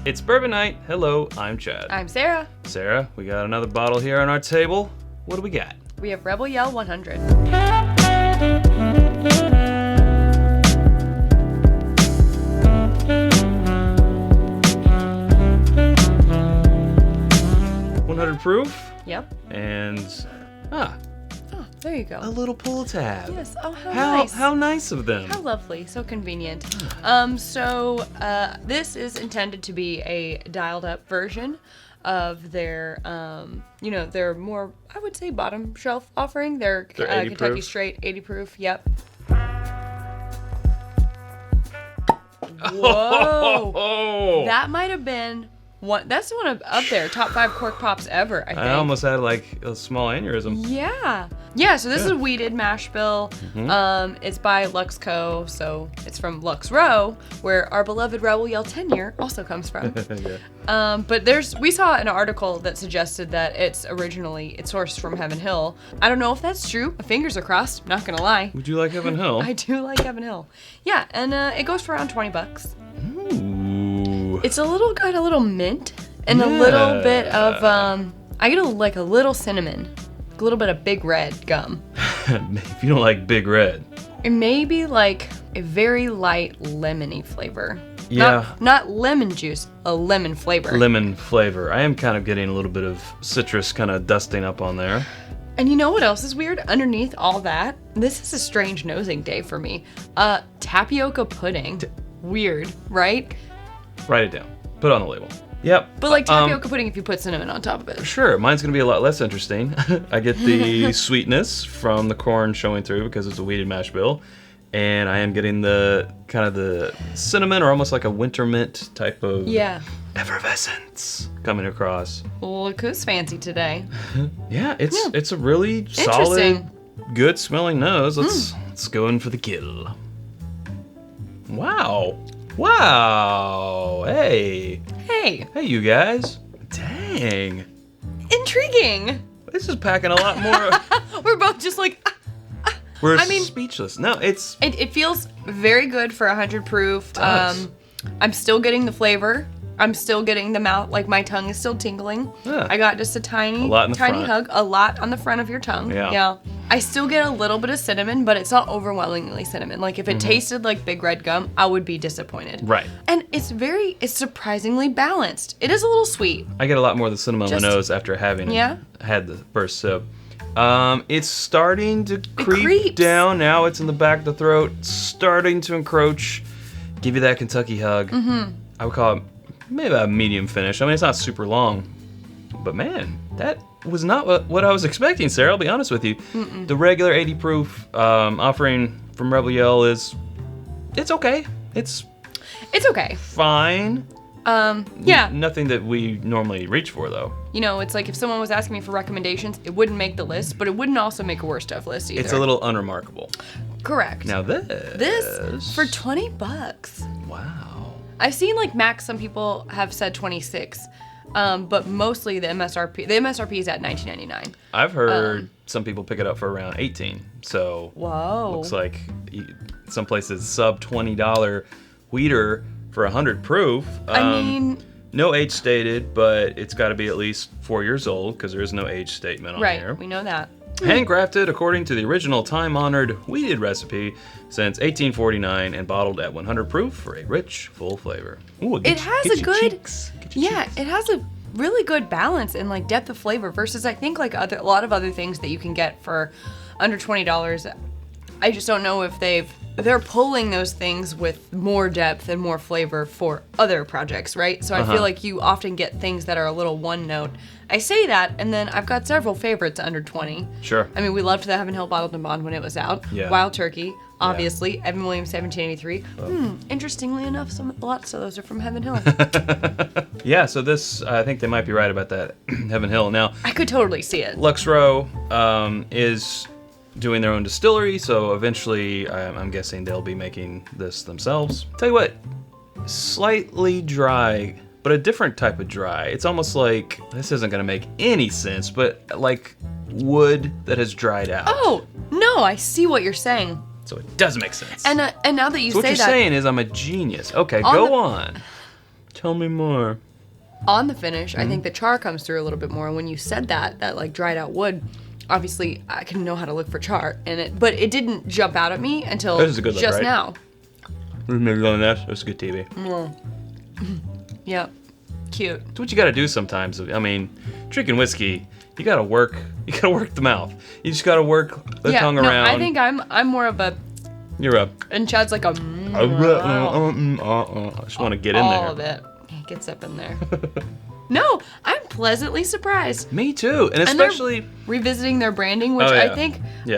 It's Bourbon Night. Hello, I'm Chad. I'm Sarah. Sarah, we got another bottle here on our table. What do we got? We have Rebel Yell 100. Proof. Yep. And oh, there you go. A little pull tab. Yes. Oh, how nice. How nice of them. How lovely. So convenient. This is intended to be a dialed up version of their their more, I would say, bottom shelf offering. Their Kentucky proof. Straight 80 proof. Yep. Whoa. Oh. That might have been that's one of up there, top 5 cork pops ever, I think. I almost had like a small aneurysm. Yeah. So this is a weeded mash bill. Mm-hmm. It's by Luxco, so it's from Lux Row, where our beloved Rebel Yell 10-year also comes from. Yeah. But we saw an article that suggested that it's sourced from Heaven Hill. I don't know if that's true. My fingers are crossed, not gonna lie. Would you like Heaven Hill? I do like Heaven Hill. Yeah, and it goes for around $20. Ooh. It's got a little mint and a little bit of I get a little cinnamon, a little bit of Big Red gum. If you don't like Big Red. And maybe like a very light lemony flavor. Yeah. Not lemon juice, a lemon flavor. Lemon flavor. I am kind of getting a little bit of citrus kind of dusting up on there. And you know what else is weird? Underneath all that, this is a strange nosing day for me. Tapioca pudding. Weird, right? Write it down. Put it on the label. Yep. But like tapioca pudding if you put cinnamon on top of it. Sure. Mine's going to be a lot less interesting. I get the sweetness from the corn showing through because it's a weeded mash bill. And I am getting the kind of the cinnamon or almost like a winter mint type of effervescence coming across. Look who's fancy today. Yeah, it's a really solid, good smelling nose. Let's go in for the kill. Wow. Hey, you guys. Dang. Intriguing. This is packing a lot more. We're both just like... We're speechless. No, It feels very good for 100 proof. I'm still getting the flavor. I'm still getting the mouth, like my tongue is still tingling. Yeah. I got just a tiny hug, a lot on the front of your tongue. Yeah. I still get a little bit of cinnamon, but it's not overwhelmingly cinnamon. Like if it tasted like Big Red gum, I would be disappointed. Right. And it's surprisingly balanced. It is a little sweet. I get a lot more of the cinnamon on my nose after having had the first sip. It's starting to creep down. Now it's in the back of the throat, starting to encroach, give you that Kentucky hug. Mm-hmm. I would call it maybe a medium finish. I mean, it's not super long, but man, that was not what I was expecting, Sarah. I'll be honest with you. The regular 80 proof offering from Rebel Yell it's okay. It's okay. Fine. Yeah. Nothing that we normally reach for, though. You know, it's like if someone was asking me for recommendations, it wouldn't make the list, but it wouldn't also make a worst stuff list either. It's a little unremarkable. Correct. Now this for $20. Wow. I've seen like max. Some people have said 26, but mostly the MSRP. The MSRP is at $19.99. I've heard some people pick it up for around $18. So whoa. Looks like some places sub $20 wheater for 100 proof. I mean, no age stated, but it's got to be at least 4 years old because there is no age statement on here. Right, we know that. Handcrafted according to the original time-honored wheated recipe since 1849 and bottled at 100 proof for a rich, full flavor. Ooh, it has it has a really good balance and like depth of flavor versus I think like a lot of other things that you can get for under $20. I just don't know if they're pulling those things with more depth and more flavor for other projects, right? So I feel like you often get things that are a little one note. I say that, and then I've got several favorites under 20. Sure. I mean, we loved the Heaven Hill Bottled and Bond when it was out. Yeah. Wild Turkey, obviously. Evan Williams, 1783. Interestingly enough, lots of those are from Heaven Hill. Yeah, so this, I think they might be right about that Heaven Hill. Now, I could totally see it. Lux Row is doing their own distillery, so eventually I'm guessing they'll be making this themselves. Tell you what, slightly dry, but a different type of dry. It's almost like, this isn't gonna make any sense, but like wood that has dried out. Oh, no, I see what you're saying. So it does make sense. And now that you so say that... what you're saying is I'm a genius. Okay, go on. Tell me more. On the finish, I think the char comes through a little bit more. When you said that like dried out wood, obviously I can know how to look for char in it, but it didn't jump out at me until This is a good look, just right? now. Maybe on that. That's good TV. Yeah, cute. It's what you gotta do sometimes. I mean, drinking whiskey, you gotta work the mouth. You just gotta work the tongue around. I think I'm more of a. You're up. And Chad's like a. I just want to get in there. All of it. He gets up in there. No, I'm pleasantly surprised. Me too, and especially revisiting their branding, which yeah.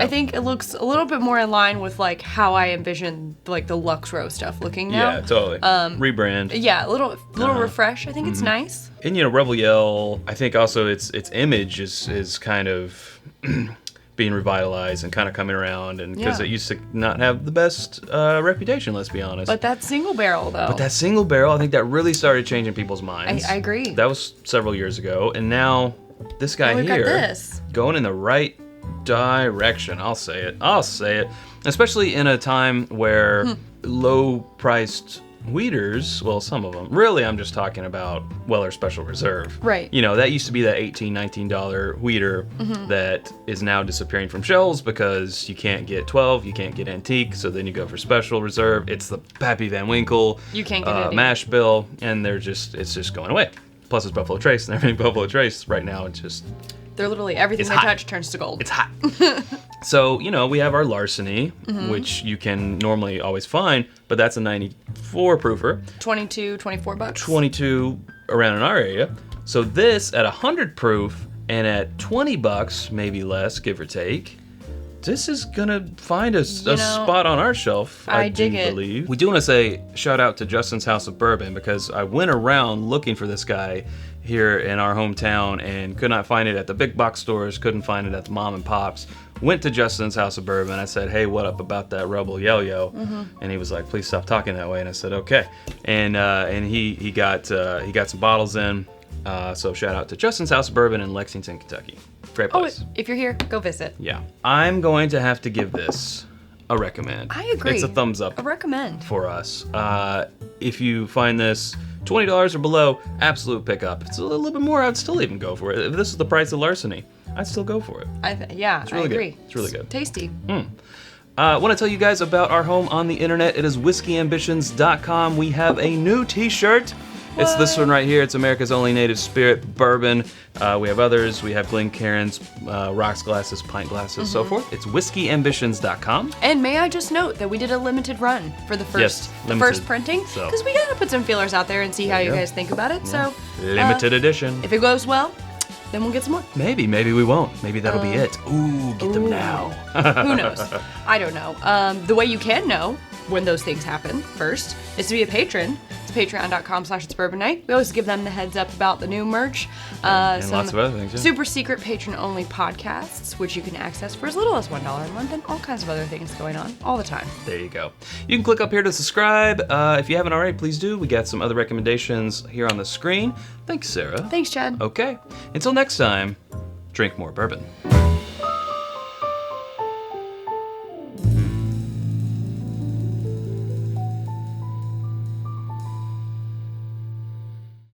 I think it looks a little bit more in line with like how I envision like the Lux Row stuff looking now. Yeah, totally. Rebrand. Yeah, a little refresh. I think it's nice. And Rebel Yell, I think also its image is kind of being revitalized and kind of coming around, and because it used to not have the best reputation, let's be honest. But that single barrel though. But that single barrel, I think that really started changing people's minds. I agree. That was several years ago, and now this guy we've here got this. Going in the right direction. I'll say it. Especially in a time where low-priced wheaters, well, some of them. Really, I'm just talking about Weller Special Reserve. Right. That used to be that $18, $19 wheater that is now disappearing from shelves because you can't get 12, you can't get antique, so then you go for Special Reserve. It's the Pappy Van Winkle, you can't get mash bill, and it's just going away. Plus, it's Buffalo Trace, and everything Buffalo Trace right now, it's just... They're literally, everything they touch turns to gold. It's hot. So, we have our Larceny, which you can normally always find, but that's a 94 proofer. 22, 24 bucks. 22 around in our area. So this at 100 proof and at 20 bucks, maybe less, give or take, this is gonna find a spot on our shelf, I do believe. We do want to say shout out to Justin's House of Bourbon, because I went around looking for this guy here in our hometown and could not find it at the big box stores, couldn't find it at the mom and pops. Went to Justin's House of Bourbon. I said, hey, what up about that Rebel Yo-Yo? And he was like, please stop talking that way. And I said, okay. And he got some bottles in. So shout out to Justin's House of Bourbon in Lexington, Kentucky. Great place. If you're here, go visit. Yeah. I'm going to have to give this a recommend. I agree. It's a thumbs up. A recommend. For us. If you find this $20 or below, absolute pickup. It's a little bit more, I'd still even go for it. If this is the price of Larceny, I'd still go for it. It's really agree. Good. It's really good. Tasty. I want to tell you guys about our home on the internet. It is whiskyambitions.com. We have a new t-shirt. What? It's this one right here. It's America's only native spirit bourbon. We have others. We have Glencairn's, rocks glasses, pint glasses, so forth. It's whiskyambitions.com. And may I just note that we did a limited run for the first printing, because we gotta put some feelers out there and see how you guys think about it. Yeah. So limited edition. If it goes well, then we'll get some more. Maybe we won't. Maybe that'll be it. Ooh, get them now. Who knows? I don't know. The way you can know when those things happen first is to be a patron. It's patreon.com/itsbourbonnight. We always give them the heads up about the new merch. And lots of other things, yeah. Super secret patron-only podcasts, which you can access for as little as $1 a month, and all kinds of other things going on all the time. There you go. You can click up here to subscribe. If you haven't already, please do. We got some other recommendations here on the screen. Thanks, Sarah. Thanks, Chad. Okay. Until next time, drink more bourbon.